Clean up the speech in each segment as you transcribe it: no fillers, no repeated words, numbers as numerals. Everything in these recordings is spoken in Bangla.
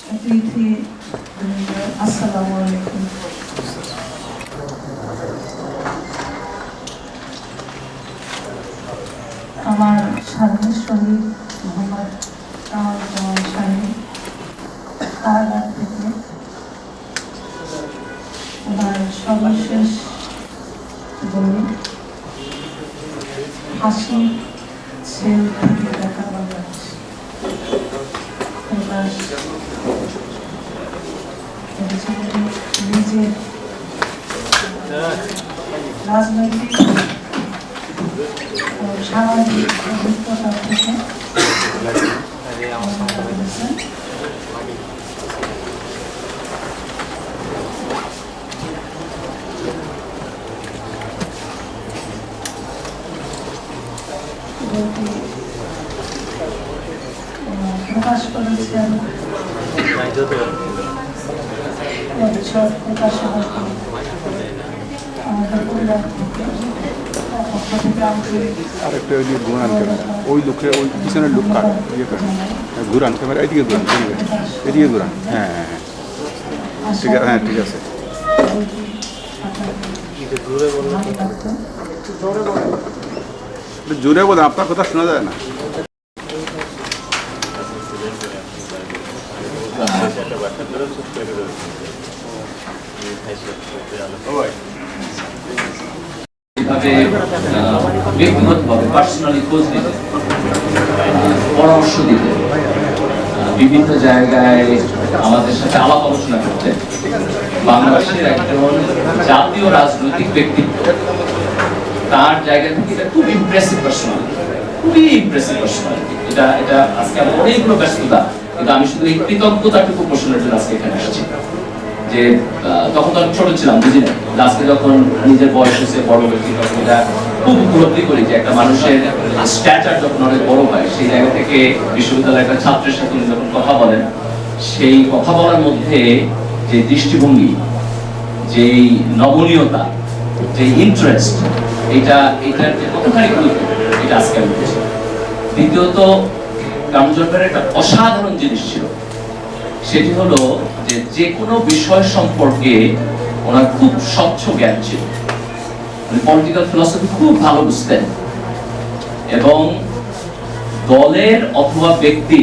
অতিথি আসসালামু আলাইকুম। আমার স্বামী শহীদ মোহাম্মদ কামাল স্বামী কারাগার থেকে ওনার সর্বশেষ বই হাসি সেল থেকে দেখা বাংলাদেশ নিজের রাজনৈতিক সামাজিক অভিজ্ঞতা থেকে প্রকাশ করেছেন প্রকাশনা আমাদের পরিবার আরেকটা ওই ঘুরান ক্যামেরা ওই লোকের ওই পিছনের লোক কাট ইয়ে করেন ঘুরান ক্যামেরা এদিকে ঘুরান এদিকে ঘুরান হ্যাঁ হ্যাঁ হ্যাঁ ঠিক আছে হ্যাঁ ঠিক আছে জোরে বলেন আপনার কথা শোনা যায় না ব্যক্তিগতভাবে পার্সোনালি খোঁজ নিতে পরামর্শ দিতে বিভিন্ন জায়গায় আমাদের সাথে আলাপ আলোচনা করতে বাংলাদেশের একজন জাতীয় রাজনৈতিক ব্যক্তিত্ব তার জায়গা থেকে এটা খুব ইমপ্রেসিভ পার্সোনালিটি খুবই ইমপ্রেসিভ পার্সোনালিটি এটা আজকে আমার অনেকগুলো ব্যস্ততা কিন্তু আমি শুধু এই কৃতজ্ঞতাটুকু পোষণের জন্য আজকে এখানে আসছি যে তখন তো আমি ছোট ছিলাম বুঝি না আজকে যখন নিজের বয়স হয়েছে বড় ব্যক্তি তখন এটা খুব উপলব্ধি করি যে একটা মানুষের স্ট্যাচার যখন অনেক বড় হয় সেই জায়গা থেকে বিশ্ববিদ্যালয়ের একটা ছাত্রের সাথে উনি যখন কথা বলেন সেই কথা বলার মধ্যে যে দৃষ্টিভঙ্গি যেই নমনীয়তা যে ইন্টারেস্ট এটার যে কতখানি গুরুত্ব এটা আজকে আমি বুঝি দ্বিতীয়ত কামজনকারের একটা অসাধারণ জিনিস ছিল সেটি হলো যে কোনো বিষয় সম্পর্কে ওনার খুব স্বচ্ছ জ্ঞান ছিল উনি পলিটিক্যাল ফিলসফি খুব ভালো বুঝতেন এবং দলের অথবা ব্যক্তি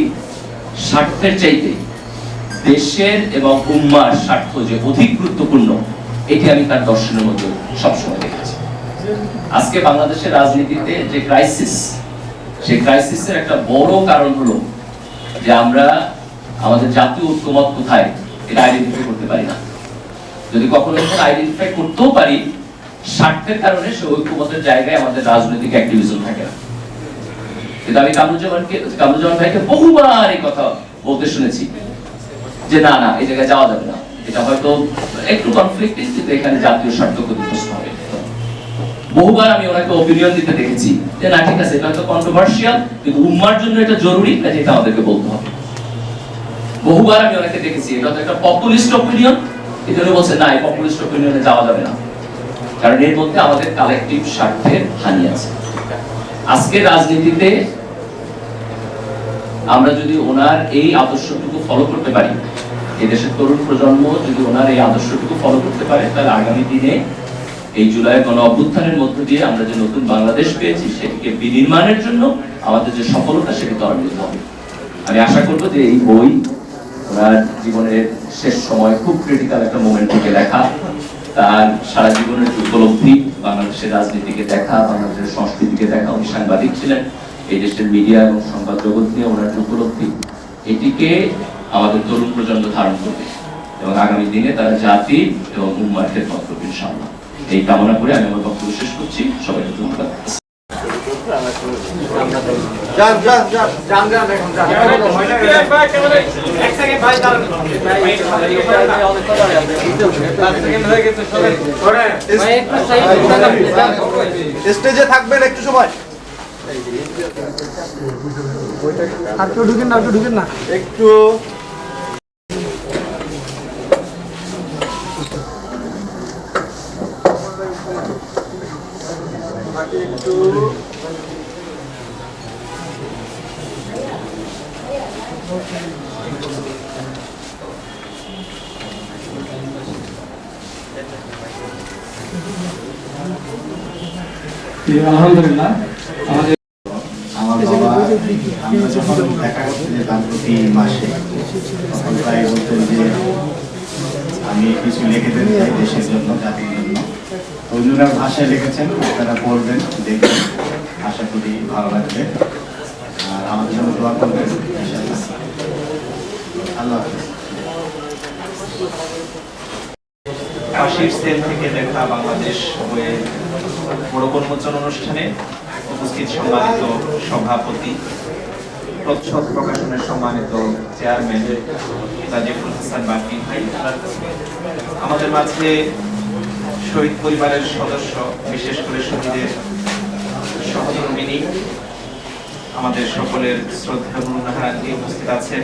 স্বার্থের চাইতে দেশের এবং উম্মার স্বার্থ যে অধিক গুরুত্বপূর্ণ এটি আমি তার দর্শনের মধ্যে সবসময় দেখেছি আজকে বাংলাদেশের রাজনীতিতে যে ক্রাইসিস সেই ক্রাইসিসের একটা বড় কারণ হলো যে আমরা আমাদের জাতীয় ঐক্যমত কোথায় এটা আইডেন্টিফাই করতে পারি না যদি কখনো আইডেন্টিফাই করতেও পারি স্বার্থের কারণে সেই ঐক্যমতের জায়গায় আমাদের রাজনৈতিক অ্যাক্টিভিজম থাকে না কিন্তু আমি কামরুজ্জামান ভাইকে বহুবার এই কথা বলতে শুনেছি যে না না এই জায়গায় যাওয়া যাবে না এটা হয়তো একটু কনফ্লিক্টিং কিন্তু এখানে জাতীয় স্বার্থ ক্ষতিগ্রস্ত হবে বহুবার আমি ওনাকে অপিনিয়ন দিতে দেখেছি যে না ঠিক আছে এটা হয়তো কন্ট্রোভার্সিয়াল কিন্তু উম্মার জন্য এটা জরুরি কাজে এটা আমাদেরকে বলতে হবে বহুবার আমি ওনাকে দেখেছি এটা তো একটা পপুলিস্ট অপিনিয়ন এই জন্য বলছে না এই পপুলিস্ট অপিনিয়নে যাওয়া যাবে না কারণ এর মধ্যে আমাদের কালেকটিভ স্বার্থের হানি আছে আজকে রাজনীতিতে আমরা যদি ওনার এই আদর্শটুকু ফলো করতে পারি এই দেশের তরুণ প্রজন্ম যদি ওনার এই আদর্শটুকু ফলো করতে পারে তাহলে আগামী দিনে এই জুলাই গণ অভ্যুত্থানের মধ্য দিয়ে আমরা যে নতুন বাংলাদেশ পেয়েছি সেটিকে বিনির্মাণের জন্য আমাদের যে সফলতা সেটি ত্বরান্বিত হবে আমি আশা করবো যে এই বই ওনার জীবনের শেষ সময় খুব ক্রিটিক্যাল একটা মোমেন্ট থেকে লেখা তার সারা জীবনের উপলব্ধি বাংলাদেশের রাজনীতিকে দেখা বাংলাদেশের সংস্কৃতিকে দেখা উনি সাংবাদিক ছিলেন এই দেশের মিডিয়া এবং সংবাদ জগৎ নিয়ে ওনার যে উপলব্ধি এটিকে আমাদের তরুণ প্রজন্ম ধারণ করবে এবং আগামী দিনে তারা জাতি এবং উম্মার খেদমত করবে ইনশাআল্লাহ এই কামনা করে আমি আমার বক্তব্য শেষ করছি সবাইকে ধন্যবাদ স্টেজে থাকবেন একটু সময় আর কেউ ঢুকেন না একটু আলহামদুলিল্লাহ আমাদের আমার বাবা আমরা যখন দেখা করতে যেতাম প্রতি মাসে তখন প্রায় বলতেন যে আমি কিছু লিখে দিতে চাই দেশের জন্য, জাতির জন্য। ওনার ভাষায় লিখেছেন, আপনারা পড়বেন, দেখবেন, আশা করি ভালো লাগবে। আর আমাদের জন্য দোয়া করবেন ইনশাআল্লাহ। আল্লাহ হাফেজ। কাশির সেল থেকে দেখা বাংলাদেশ বইয়ের বড় উন্মোচন অনুষ্ঠানে উপস্থিত সম্মানিত সভাপতি, প্রচ্ছদ প্রকাশনের সম্মানিত চেয়ারম্যান রাজিফুল হাসান বাকি ভাই, আমাদের মাঝে শহীদ পরিবারের সদস্য, বিশেষ করে শহীদের সহধর্মিনী, আমাদের সকলের শ্রদ্ধা গুরুনাহারান্তি উপস্থিত আছে।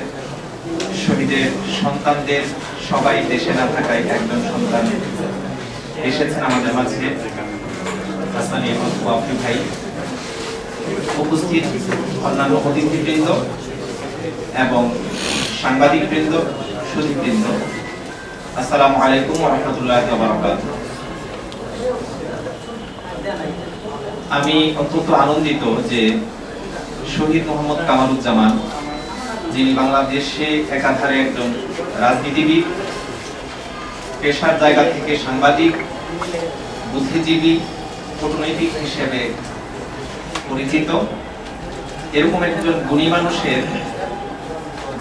শহীদের সন্তানদের সবাই দেশে না থাকায় একজন সন্তান এসেছেন আমাদের মাঝে, হাসান ওয়াফি ভাই। উপস্থিত অন্যান্য অতিথিবৃন্দ এবং সাংবাদিকবৃন্দ, সুধীবৃন্দ, আসসালামু আলাইকুম ওয়া রাহমাতুল্লাহি ওয়া বারাকাতুহু। আমি অত্যন্ত আনন্দিত যে শহীদ মোহাম্মদ কামারুজ্জামান, যিনি বাংলাদেশে একাধারে একজন রাজনীতিবিদ, পেশার জায়গা থেকে সাংবাদিক, বুদ্ধিজীবী, কূটনৈতিক হিসেবে পরিচিত, এরকম একজন গুণী মানুষের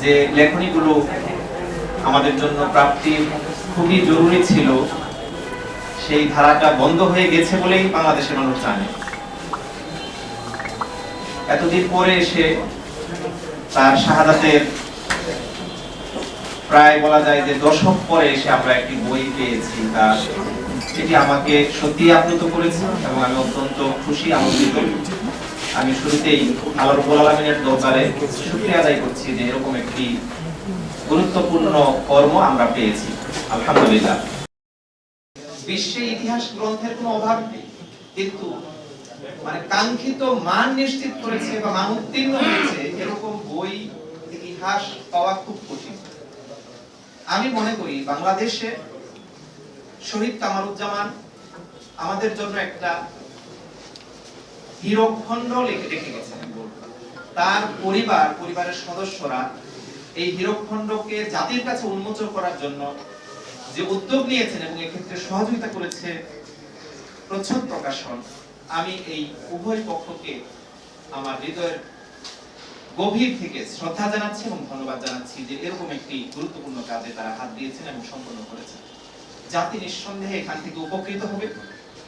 যে লেখনীগুলো আমাদের জন্য প্রাপ্তি খুবই জরুরি ছিল, সেই ধারাটা বন্ধ হয়ে গেছে বলেই বাংলাদেশের মানুষ জানে। এতদিন পরে এসে তার শাহাদাতের প্রায় বলা যায় যে দশক পরে এসে আমরা একটি বই পেয়েছি, তা এটি আমাকে সত্যি আপ্লুত করেছে এবং আমি অত্যন্ত খুশি, আনন্দিত। আমি শুরুতেই আল্লাহ রাব্বুল আলামিনের দরবারে শুকরিয়া আদায় করছি যে এরকম একটি গুরুত্বপূর্ণ কর্ম আমরা পেয়েছি, আলহামদুলিল্লাহ। বিশ্বে ইতিহাস গ্রন্থের কোনো অভাব নেই, কিন্তু মানে কাঙ্ক্ষিত মান নিশ্চিত করেছে বা মান উত্তীর্ণ হয়েছে এরকম বই, ইতিহাস পাওয়া খুব কঠিন। আমি মনে করি বাংলাদেশে শহীদ কামারুজ্জামান আমাদের জন্য একটা হীরকখণ্ড রেখে গেছেন। তার পরিবারের সদস্যরা এই হীরকখণ্ডকে জাতির কাছে উন্মোচন করার জন্য যে উদ্যোগ নিয়েছেন এবং এক্ষেত্রে সহযোগিতা করেছে প্রচ্ছদ প্রকাশন, আমি এই উভয় পক্ষকে আমার হৃদয়ের গভীর থেকে শ্রদ্ধা জানাচ্ছি এবং ধন্যবাদ জানাচ্ছি যে এরকম একটি গুরুত্বপূর্ণ কাজে তারা হাত দিয়েছেন এবং সম্পন্ন করেছেন। জাতি নিঃসন্দেহে এখান থেকে উপকৃত হবে,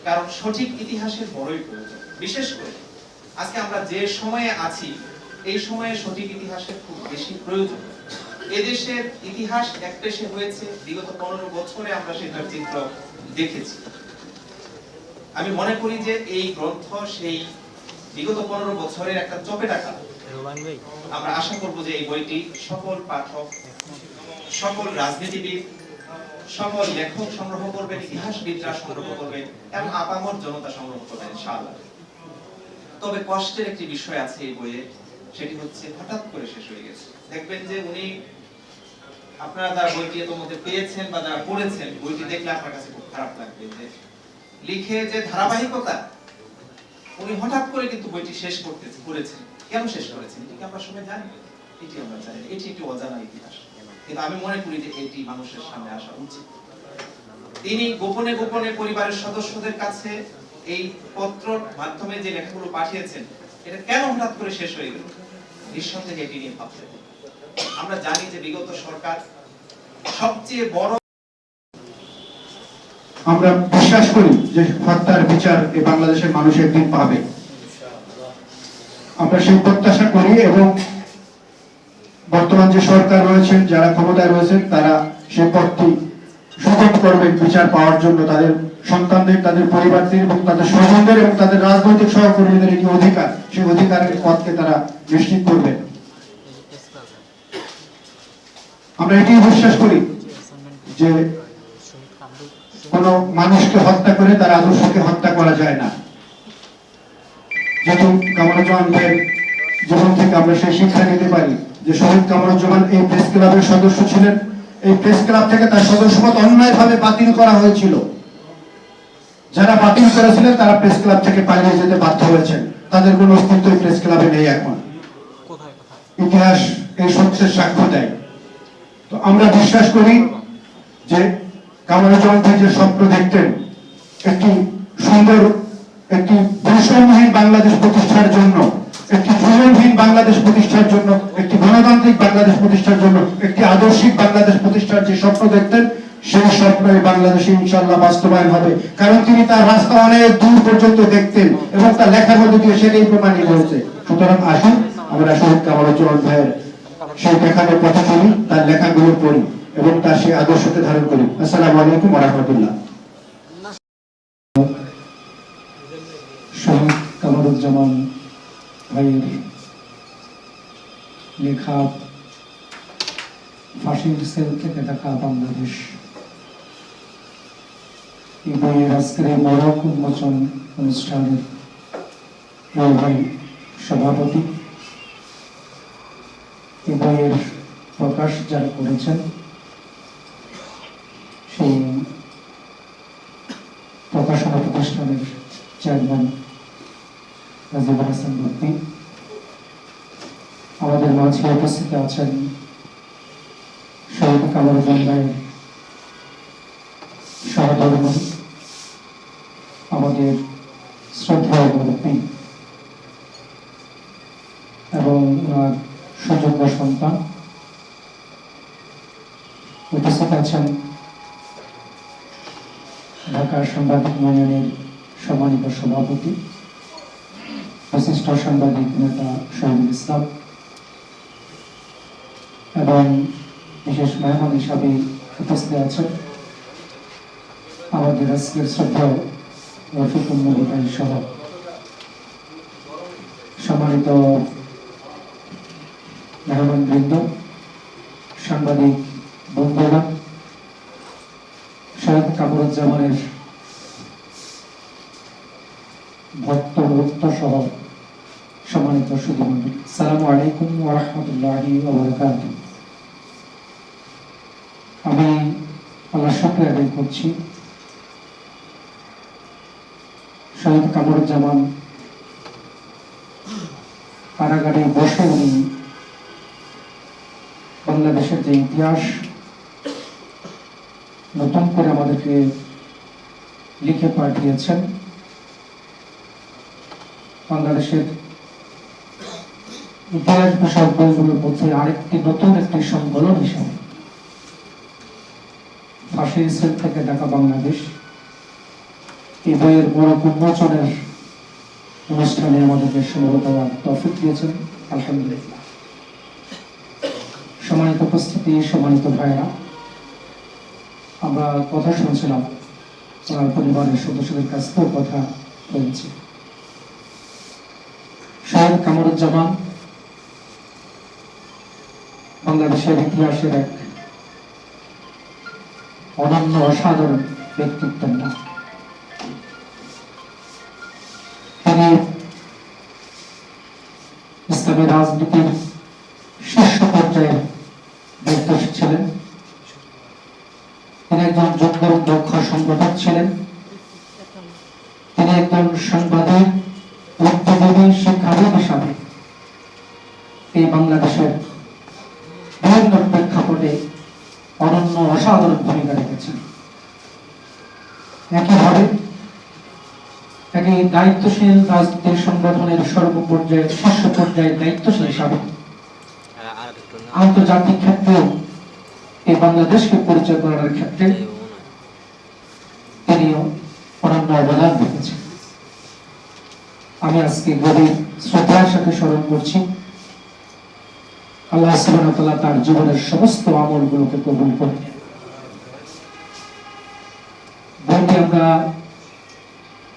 কারণ সঠিক ইতিহাসের বড়ই প্রয়োজন। বিশেষ করে আজকে আমরা যে সময়ে আছি, এই সময়ে সঠিক ইতিহাসের খুব বেশি প্রয়োজন। এদেশের ইতিহাস একপেশে হয়েছে, বিগত 15 বছরে আমরা সেটার চিত্র দেখেছি। আমি মনে করি যে এই গ্রন্থ সেই বিগত 15 বছরের একটা চপেটাঘাত। আমরা আশা করব যে এই বইটি সকল পাঠক, সকল রাজনীতিবিদ, সকল লেখক সংগ্রহ করবেন, ইতিহাসবিদরা সংগ্রহ করবেন এবং আপামর জনতা সংগ্রহ করবেন ইনশাআল্লাহ। তবে কষ্টের একটি বিষয় আছে এই বইয়ে, সেটি হচ্ছে হঠাৎ করে শেষ হয়ে গেছে। দেখবেন যে উনি, আপনারা যারা বইটি এর মধ্যে পেয়েছেন বা যারা পড়েছেন, বইটি দেখলে আপনার কাছে খুব খারাপ লাগবে যে লিখে যে ধারাবাহিকতা, উনি হঠাৎ করে কিন্তু বইটি শেষ করেছেন। কেন শেষ করেছেন এটি কি আমরা সবাই জানি? এটি আমরা জানি, এটি একটি অজানা ইতিহাস। কিন্তু আমি মনে করি যে এটি মানুষের সামনে আসা উচিত। তিনি গোপনে গোপনে পরিবারের সদস্যদের কাছে এই পত্র মাধ্যমে যে লেখাগুলো পাঠিয়েছেন, এটা কেন হঠাৎ করে শেষ হয়ে গেল? নিঃসন্দেহে এটি নিয়ে ভাবতে হবে। আমরা জানি যে বিগত সরকার সবচেয়ে বড়, আমরা বিশ্বাস করি যে হত্যার বিচার এই বাংলাদেশের মানুষ একদিন পাবে। আমরা সেই প্রত্যাশা করি এবং বর্তমান যে সরকার রয়েছেন, যারা ক্ষমতায় রয়েছেন, তারা সেই পথটি সুগম করবেন বিচার পাওয়ার জন্য। তাদের সন্তানদের, তাদের পরিবারদের এবং তাদের স্বজনদের এবং তাদের রাজনৈতিক সহকর্মীদের একটি অধিকার, সেই অধিকারের পথকে তারা নিশ্চিত করবেন। আমরা এটি বিশ্বাস করি যে কোন মানুষকে হত্যা করে তার আদর্শকে হত্যা করা যায় না। যেহেতু কামারুজ্জামান ভাইয়ের জীবন থেকে আমরা সেই শিক্ষা নিতে পারি যে শহীদ কামারুজ্জামান এই প্রেস ক্লাবের সদস্য ছিলেন। এই প্রেস ক্লাব থেকে তার সদস্যপদ অন্যায়ভাবে বাতিল করা হয়েছিল। যারা বাতিল করেছিলেন তারা প্রেস ক্লাব থেকে পালিয়ে যেতে বাধ্য হয়েছেন, তাদের কোনো অস্তিত্ব প্রেস ক্লাবে নেই এখন। ইতিহাস এই সত্যের সাক্ষ্য দেয়। তো আমরা বিশ্বাস করি যে কামরুজ্জামান ভাই যে স্বপ্ন দেখতেন একটি সুন্দর, একটি বৈষম্যহীন বাংলাদেশ প্রতিষ্ঠার জন্য, একটি জুলুমহীন বাংলাদেশ প্রতিষ্ঠার জন্য, একটি গণতান্ত্রিক বাংলাদেশ প্রতিষ্ঠার জন্য, একটি আদর্শিক বাংলাদেশ প্রতিষ্ঠার যে স্বপ্ন দেখতেন, সেই স্বপ্ন এই বাংলাদেশে ইনশাআল্লাহ বাস্তবায়ন হবে। কারণ তিনি তার রাস্তা অনেক দূর পর্যন্ত দেখতেন এবং তার লেখার মধ্যে দিয়ে সেটাই প্রমাণিত হয়েছে। সুতরাং আসুন আমরা শহীদ কামরুজ্জামান ভাইয়ের সেই দেখানোর কথা শুনি, তার লেখাগুলো পড়ি এবং তার সেই আদর্শকে ধারণ করি। আসসালামু আলাইকুম ওয়া রাহমাতুল্লাহ। শহীদ কামরুজ্জামান ভাইয়ের লেখা ফাঁসির সেল থেকে দেখা বাংলাদেশ, এই বইয়ের আজকের এই মোড়ক উন্মোচন অনুষ্ঠানের ভাই সভাপতি, এই বইয়ের প্রকাশ যারা করেছেন সেই প্রকাশনা প্রতিষ্ঠানের চেয়ারম্যান রাজিবুল হাসান মুফতি, আমাদের মাঝে উপস্থিত আছেন শহীদ কামরুজ্জামান ভাইয়ের সহধর্মী, আমাদের শ্রদ্ধেয় মুফতি এবং ওনার সুযোগ্য সন্তান। উপস্থিত আছেন ঢাকা সাংবাদিক ইউনিয়নের সম্মানিত সভাপতি, বিশিষ্ট সাংবাদিক নেতা শহীদুল ইসলাম, এবং বিশেষ মেহমান হিসাবে উপস্থিত আছেন আমাদের আজকের শ্রদ্ধেয় রফিকুল নবী ভাই সহ সম্মানিত মেহমান বৃন্দ, সাংবাদিক বন্ধুরা, শহীদ কামরুজ্জামানের ভক্ত ভক্ত সহ সম্মানিত সুধীমণ্ডলী, আসসালামু আলাইকুম ওয়া রাহমাতুল্লাহি ওয়া বারাকাতুহু। আমি আল্লাহর শুকরিয়া আদায় করছি, শহীদ কামরুজ্জামান কারাগারে বসে উনি বাংলাদেশের যে ইতিহাস নতুন করে আমাদেরকে লিখে পাঠিয়েছেন, বাংলাদেশের ইতিহাস বিষয়ক বইগুলোর মধ্যে আরেকটি নতুন একটি সংকলন হিসাবে ফাঁসির সেল থেকে ঢাকা বাংলাদেশ, এই বইয়ের বড় উন্মোচনের অনুষ্ঠানে আমাদেরকে সমবেত হওয়ার তৌফিক দিয়েছেন, আলহামদুলিল্লাহ। সম্মানিত উপস্থিতি, সম্মানিত ভাইরা, আমরা কথা শুনছিলাম, ওনার পরিবারের সদস্যদের কাছ থেকেও কথা বলছি। শহীদ কামরুজ্জামান বাংলাদেশের ইতিহাসের এক অনন্য অসাধারণ ব্যক্তিত্বের নাম। তিনি ইসলামী রাজনীতির শীর্ষ পর্যায়ে দায়িত্ব ছিলেন। তিনি একজন যোগ্য দক্ষ সংগঠক ছিলেন। তিনি একজন সাংবাদিক, বুদ্ধিজীবী, শিক্ষাবিদ হিসাবে এই বাংলাদেশের বিভিন্ন প্রেক্ষাপটে অনন্য অসাধারণ ভূমিকা রেখেছেন। একইভাবে একই দায়িত্বশীল রাজনীতির সংগঠনের সর্বপর্যায়ে শীর্ষ পর্যায়ে দায়িত্বশীল হিসাবে আন্তর্জাতিক ক্ষেত্রেও এই বাংলাদেশকে পরিচয় করার ক্ষেত্রে তিনিও অনন্য অবদান রেখেছেন। আমি আজকে গভীর শ্রদ্ধার সাথে স্মরণ করছি, আল্লাহ সুবহানাহু ওয়া তাআলা তার জীবনের সমস্ত আমলগুলোকে কবুল করুন। বইটি আমরা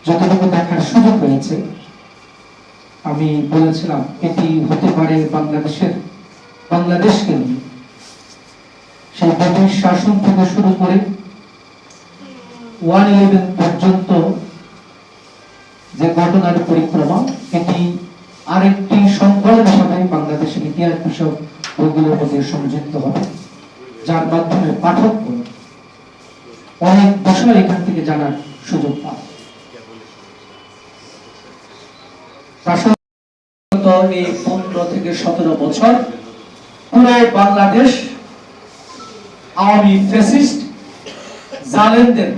যতটুকু দেখার সুযোগ হয়েছে, আমি বলেছিলাম এটি হতে পারে বাংলাদেশকে নিয়ে সেই ব্রিটিশ শাসন থেকে শুরু করে 1/11 পর্যন্ত যে ঘটনার পরিক্রমা, এটি আরেকটি সংকলন হিসাবে বাংলাদেশের ইতিহাস বিষয়ক বইগুলোর মধ্যে সংযুক্ত হবে, যার মাধ্যমে পাঠক অনেক বিষয় এখান থেকে জানার সুযোগ পাবে। এই 15 থেকে 17 বছর পুরো বাংলাদেশ আওয়ামী ফ্যাসিস্ট জালেমদের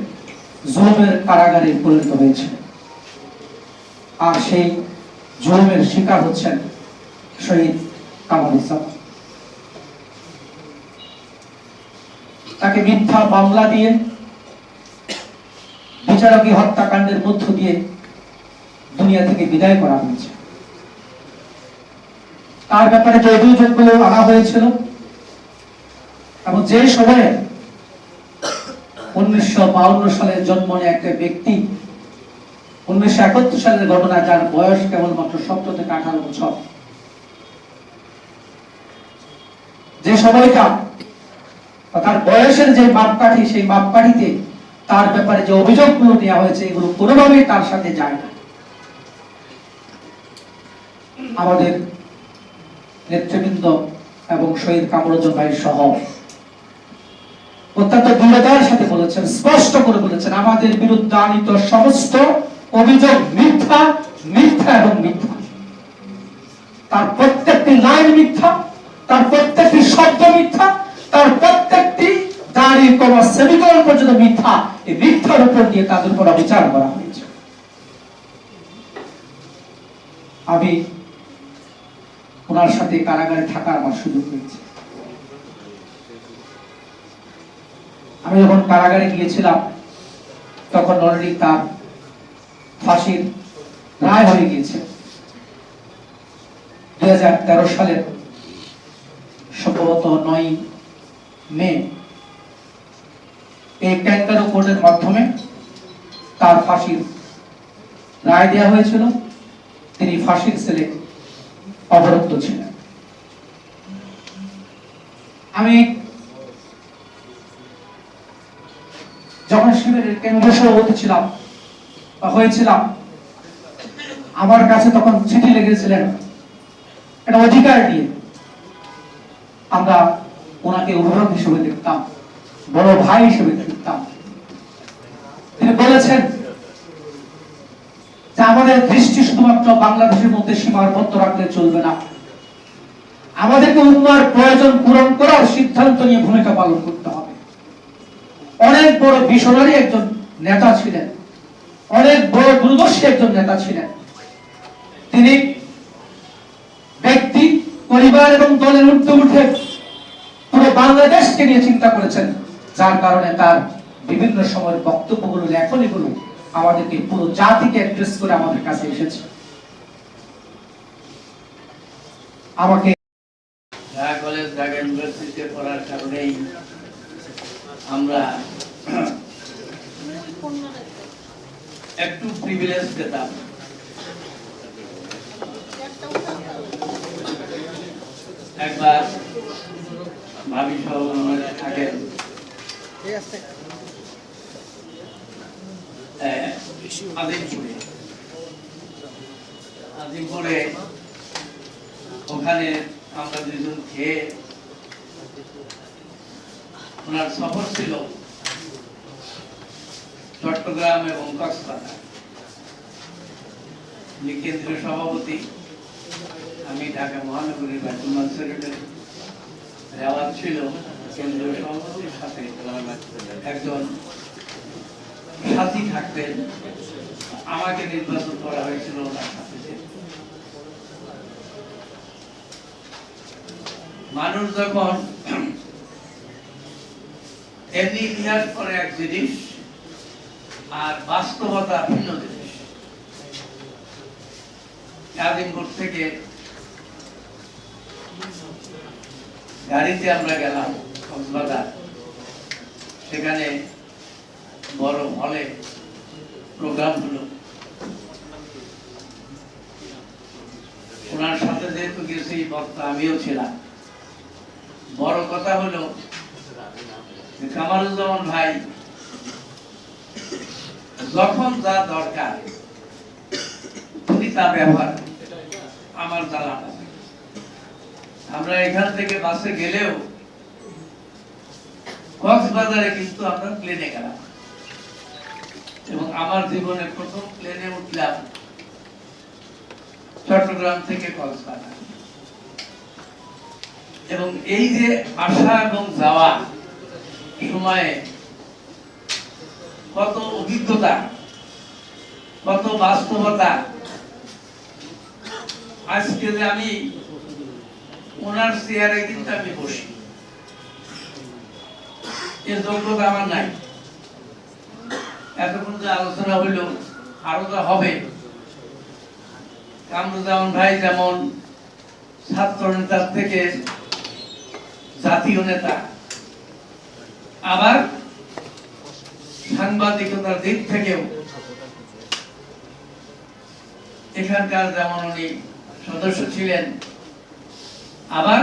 জুলুমের কারাগারে পরিণত হয়েছে, আর সেই জুলুমের শিকার হচ্ছেন শহীদ কামারুজ্জামান। তাকে মিথ্যা মামলা দিয়ে বিচারকী হত্যাকাণ্ডের মধ্য দিয়ে দুনিয়া থেকে বিদায় করা হয়েছে। তার ব্যাপারে যে অভিযোগগুলো আনা হয়েছিল এবং যে সময়ে 1952 সালে জন্ম নেয়া একটা ব্যক্তি 1971 সালের ঘটনা, যার বয়স কেবলমাত্র 17 থেকে 18 বছর, যে সময়টা তার বয়সের যে মাপকাঠি, সেই মাপকাঠিতে তার ব্যাপারে যে অভিযোগগুলো নেওয়া হয়েছে এগুলো কোনোভাবেই তার সাথে যায় না। আমাদের নেতৃবৃন্দ এবং শহীদ কামরুজ্জামান ভাই সহ অত্যন্ত দৃঢ়তার সাথে বলেছেন, স্পষ্ট করে বলেছেন, আমাদের বিরুদ্ধে আনিত সমস্ত অভিযোগ মিথ্যা, মিথ্যা এবং মিথ্যা। তার প্রত্যেকটি লাইন মিথ্যা, তার প্রত্যেকটি শব্দ মিথ্যা, তার প্রত্যেকটি দাড়ি কমা সেমিকোলন পর্যন্ত মিথ্যা। এই মিথ্যার উপর দিয়ে তাদের উপর বিচার করা হয়েছে। আমি ওনার সাথে কারাগারে থাকার আমার সুযোগ হয়েছে। আমি যখন কারাগারে গিয়েছিলাম তখন অলরেডি তার ফাঁসির রায় হয়ে গিয়েছে। 2013 সালের সম্ভবত 9 মে এই ক্যাঙ্গারু কোর্টের মাধ্যমে তার ফাঁসির রায় দেওয়া হয়েছিল। তিনি ফাঁসির সেলে অবরুদ্ধ ছিলেন। আমি যখন শিবিরের কেন্দ্রীয় সভাপতি ছিলাম বা হয়েছিলাম, আমার কাছে তখন চিঠি লেগেছিলেন একটা অধিকার নিয়ে। আমরা ওনাকে অভিভাবক হিসেবে দেখতাম, বড় ভাই হিসেবে দেখতাম। তিনি বলেছেন যে আমাদের দৃষ্টি শুধুমাত্র বাংলাদেশের মধ্যে সীমাবদ্ধ রাখলে চলবে না, আমাদেরকে উম্মার প্রয়োজন পূরণ করার সিদ্ধান্ত নিয়ে ভূমিকা পালন করতে হবে। অনেক বড় ভিশনারি একজন নেতা ছিলেন, অনেক বড় দূরদর্শী একজন নেতা ছিলেন। তিনি ব্যক্তি, পরিবার এবং দলের ঊর্ধ্বে উঠে পুরো বাংলাদেশকে নিয়ে চিন্তা করেছেন, যার কারণে তার বিভিন্ন সময়ের বক্তব্যগুলো, লেখনীগুলো আমাদেরকে পুরো জাতিকে অ্যাড্রেস করে আমাদের কাছে এসেছে। আমাকে ঢাকা কলেজ, ঢাকা ইউনিভার্সিটিতে পড়ার কারণেই আমরা একটু প্রিভিলেজ পেতাম। একবার ভাবি সহ থাকেন আজিমপুরে, ওখানে আমরা দুজন খেয়ে, ওনার সফর ছিল চট্টগ্রাম এবং কক্সবাজার। উনি কেন্দ্রীয় সভাপতি, আমি ঢাকা মহানগরীর বাইতুল মাল সেক্রেটারি। রেওয়াজ ছিল কেন্দ্রীয় সভাপতির সাথে একজন সাথী থাকতেন। আমাকে নির্বাচন করা হয়েছিল ওনার সাথে। মানুষ যখন এমনি ইতিহাস করে এক জিনিস, আর বাস্তবতা ভিন্ন জিনিস। আজিমপুর থেকে গাড়িতে আমরা গেলাম কক্সবাজার। সেখানে বড় হলে প্রোগ্রাম হলো। ওনার সাথে যেহেতু গেছি, বক্তা আমিও ছিলাম। বড় কথা হলো কামারুজ্জামান ভাই যখন যা দরকার উনি তা ব্যবহার, আমার জানা। আমরা এখান থেকে বাসে গেলেও কক্সবাজারে কিন্তু আমরা প্লেনে গেলাম, এবং আমার জীবনে প্রথম প্লেনে উঠলাম চট্টগ্রাম থেকে কক্সবাজার। এবং এই যে আসা এবং যাওয়া সময়ে কত অভিজ্ঞতা, কত বাস্তবতা। আজকে যে আমি ওনার চেয়ারে কিন্তু আমি বসি, এর যোগ্যতা আমার নাই। এতক্ষণ যে আলোচনা হইল, আরো যা হবে, কামরুজ্জামান ভাই যেমন ছাত্র নেতার থেকে জাতীয় নেতা, আবার সাংবাদিকতার দিক থেকেও এখানকার যেমন উনি সদস্য ছিলেন, আবার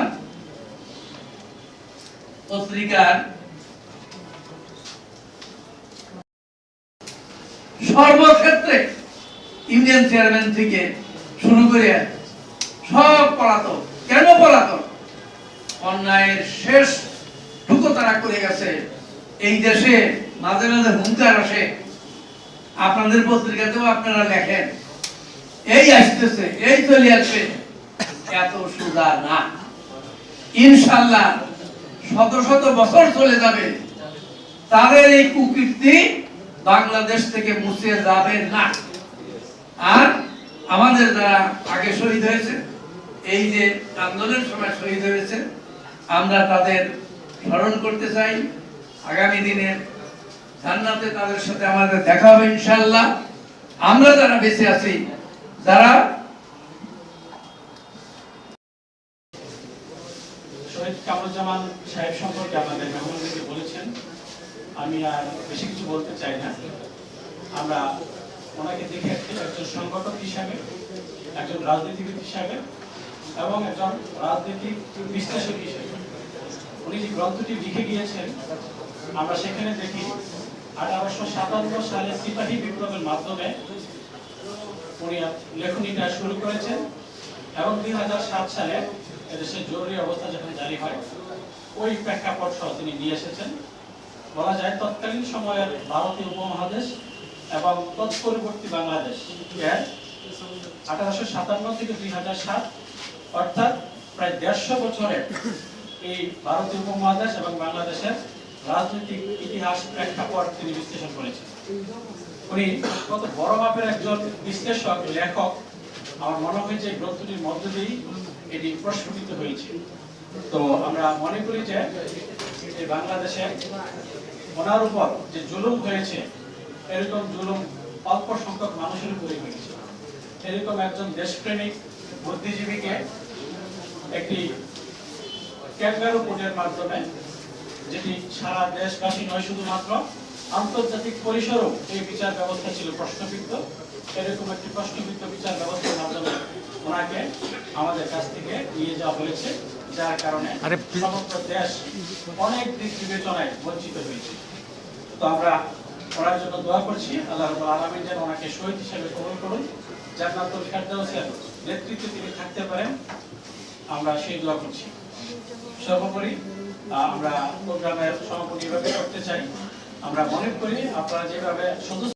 পত্রিকার সর্বক্ষেত্রে ইউনিয়ন চেয়ারম্যান থেকে শুরু করে সব পলাতক। কেন পলাতক? অন্যায়ের শেষ টুকু তারা করে গেছে। এই দেশে মাঝে মাঝে হুঙ্কার আসে, আপনাদের পত্রিকাতেও আপনারা লেখেন, এই আসতেছে, এই চলে আসবে। এত সোজা না। ইনশাআল্লাহ শত শত বছর চলে যাবে, তাদের এই কুকীর্তি বাংলাদেশ থেকে মুছে যাবে না। আর আমাদের যারা আগে শহীদ হয়েছে, এই যে আন্দোলনের সময় শহীদ হয়েছে, আমরা তাদের স্মরণ করতে চাই। আগামী দিনে জান্নাতে তাদের সাথে আমাদের দেখা হবে ইনশাআল্লাহ। আমরা যারা বেঁচে আছি, যারা শহীদ কামরুজ্জামান সাহেব সম্পর্কে আমাদের মেহমানদেরকে বলেছেন, আমি আর বেশি কিছু বলতে চাই না। আমরা ওনাকে দেখে একজন সংগঠক হিসাবে, একজন রাজনীতিবিদ হিসাবে এবং একজন রাজনৈতিক বিশ্লেষক হিসেবে উনি যে গ্রন্থটি লিখে গিয়েছেন, আমরা সেখানে দেখি 1857 সালে সিপাহী বিপ্লবের মাধ্যমে উনি লেখনীটা শুরু করেছেন এবং 2007 সালে এদেশে জরুরি অবস্থা যখন জারি হয়, ওই প্রেক্ষাপট সহ তিনি নিয়ে এসেছেন। বলা যায় তৎকালীন সময়ের ভারতীয় উপমহাদেশ এবং তৎপরবর্তী বাংলাদেশ 1857 থেকে 2007, অর্থাৎ প্রায় 150 বছরের এই ভারতীয় উপমহাদেশ এবং বাংলাদেশের রাজনৈতিক ইতিহাস প্রেক্ষাপট তিনি বিশ্লেষণ করেছেন। উনি কত বড় মাপের একজন বিশ্লেষক, লেখক। আমার মনে হয় যে গ্রন্থটির মধ্য দিয়েই এটি প্রস্ফুটিত হয়েছে। তো আমরা মনে করি যে এই বাংলাদেশে ওনার উপর যে জুলুম হয়েছে, এরকম জুলুম অল্প সংখ্যক মানুষের উপরে হয়েছে। এরকম একজন দেশপ্রেমিক বুদ্ধিজীবীকে একটি ক্যাঙ্গারু কোর্টের মাধ্যমে, যেটি সারা দেশবাসী নয়, শুধুমাত্র আন্তর্জাতিক পরিসরেও এই বিচার ব্যবস্থা ছিল প্রশ্নবিদ্ধ, এরকম একটি প্রশ্নবিদ্ধ বিচার ব্যবস্থার মাধ্যমে ওনাকে আমাদের কাছ থেকে নিয়ে যাওয়া হয়েছে, যার কারণে সমগ্র দেশ অনেক দিক বিবেচনায় বঞ্চিত হয়েছে। তো আমরা ওনার জন্য দোয়া করছি, আল্লাহ রাব্বুল আলামিন যেন ওনাকে শহীদ হিসেবে কবুল করুন, জান্নাতুল ফেরদাউসের নেতৃত্বে তিনি থাকতে পারেন, আমরা সেই দোয়া করছি। সর্বোপরি আমরা প্রোগ্রামের সমাপনী ভাবে করতে চাই। আমরা মনে করি আপনারা যেভাবে সদস্য